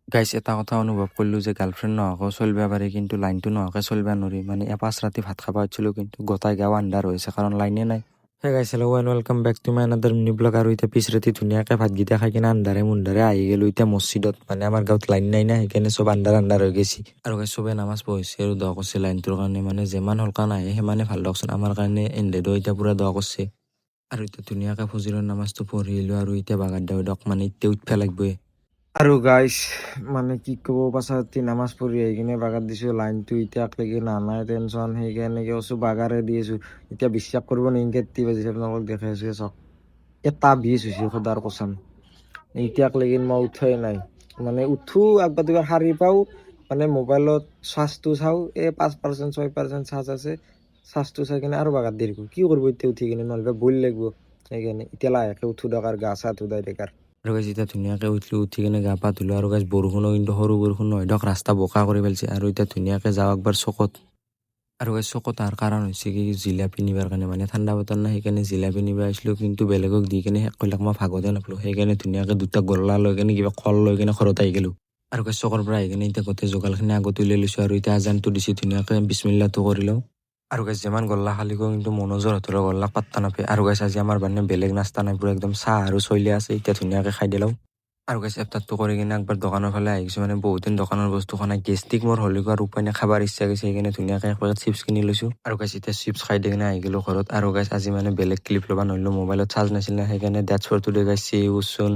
গাইছ এটা কথা অনুভৱ কৰিলোঁ যে গাৰ্লফ্ৰেণ্ড নোহোৱাকৈ চলিব পাৰি কিন্তু লাইনটো নোহোৱাকৈ চলিব নোৱাৰি মানে এপাঁচ ৰাতি ভাত খাব পাইছিলোঁ কিন্তু গোটাই গাঁও আন্ধাৰ হৈছে কাৰণ লাইনে নাই। সেই guys hello' and welcome back to my another mini vlog. আৰু এতিয়া পিছ ৰাতি ধুনীয়াকৈ ভাতকেইটা খাই কিনে আন্ধাৰে মুন্ধাৰে আহি গ'লোঁ এতিয়া মছজিদত। মানে আমাৰ গাঁৱত লাইন নাই না সেইকাৰণে চব আন্ধাৰ হৈ গৈছে আৰু গাইছ চবে নামাজ পঢ়িছে আৰু দোৱা কৰিছে লাইনটোৰ কাৰণে। মানে যিমান সোনকালে আহে সিমানে ভাল দিয়কচোন আমাৰ কাৰণে। এন্দেদো এতিয়া পুৰা দোৱা কৰিছে আৰু এতিয়া ধুনীয়াকৈ ফজৰৰ নামাজটো পঢ়ি আহিলোঁ আৰু এতিয়া বাগাৰ দিয়ক মানে এতিয়া উঠিব লাগবই। আৰু গাইছ মানে কি ক'ব পাছা নামাজ পঢ়ি আহি কিনে বাগাৰ দিছোঁ লাইনটো এতিয়ালৈকে নাই টেনশ্যন সেইকাৰণে কৈছোঁ বাগাৰে দি আছোঁ। এতিয়া বিশ্বাস কৰিব নেকি কেতি বাজিছে আপোনালোকক দেখাই আছোঁ চাওক 1:20 হৈছে সদাৰ কচাম এতিয়ালৈকে মই উঠাই নাই। মানে উঠো একবাৰ দুবাৰ সাৰি পাওঁ মানে মোবাইলত চাৰ্জটো চাওঁ 5% 6% চাৰ্জ আছে। চাৰ্জটো চাই কিনে আৰু বাগাৰ দি থাকোঁ কি কৰিব এতিয়া উঠি কিনে নহ'লে বইল লাগিব সেইকাৰণে এতিয়া লাহেকৈ উঠো দিয়ক আৰু গা চা ধুই ডাইৰেক্ট। আৰু গাইছ এতিয়া ধুনীয়াকৈ উঠিলোঁ উঠি কিনে গা পা ধুলোঁ আৰু গাইছ বৰষুণো কিন্তু সৰু বৰষুণ নহয় দিয়ক ৰাস্তা বোকা কৰি পেলাইছে। আৰু এতিয়া ধুনীয়াকৈ যাওঁ একবাৰ চকত আৰু গাইছ চকত অহাৰ কাৰণ হৈছে কি জিলাপি নিবাৰ কাৰণে মানে ঠাণ্ডা বতৰ নাই সেইকাৰণে জিলাপি নিব আহিছিলোঁ কিন্তু বেলেগক দি কিনে শেষ কৰিলাক মই ভাগতে নাপালোঁ সেইকাৰণে ধুনীয়াকৈ দুটা গল্লা লৈ কিনে কিবা কল লৈ কিনে ঘৰত আহি গ'লোঁ। আৰু গাইছ চকৰ পৰা আহি কিনে এতিয়া গোটেই যোগাৰখিনি আগত উলিয়াই লৈছোঁ আৰু এতিয়া আজানটো দিছোঁ ধুনীয়াকৈ বিছমিল্লাহটো কৰি লওঁ। আৰু গাইছ যিমান গল্লা খালি গৈ কিন্তু মনোজৰ হাতৰো গল্লাক পাত্তা নাপায়। আৰু গাইছ আজি আমাৰ মানে বেলেগ নাস্তা নাই পুৰা একদম চাহ আৰু চইলে আছে এতিয়া ধুনীয়াকৈ খাই দিলাওঁ। আৰু গাইছ এফতাৰটো কৰি কিনে একবাৰ দোকানৰ ফালে আহিছোঁ মানে বহুত দিন দোকানৰ বস্তু খোৱা নাই গেষ্টিক মোৰ হ'লেও আৰু উপায় নাই খাবৰ ইচ্ছা গৈছে সেইকাৰণে ধুনীয়াকৈ এক পেকেট চিপছ কিনি লৈছোঁ। আৰু গাইছ এতিয়া চিপছ খাই দি কিনে আহি গ'লোঁ ঘৰত। আৰু গাইছ আজি মানে বেলেগ ক্লিপ ল'ব নোৱাৰিলোঁ মোবাইলত চাৰ্জ নাছিল না সেইকাৰণে ডেটছ ফৰ টুডে গাইছ চি ইউ সুন।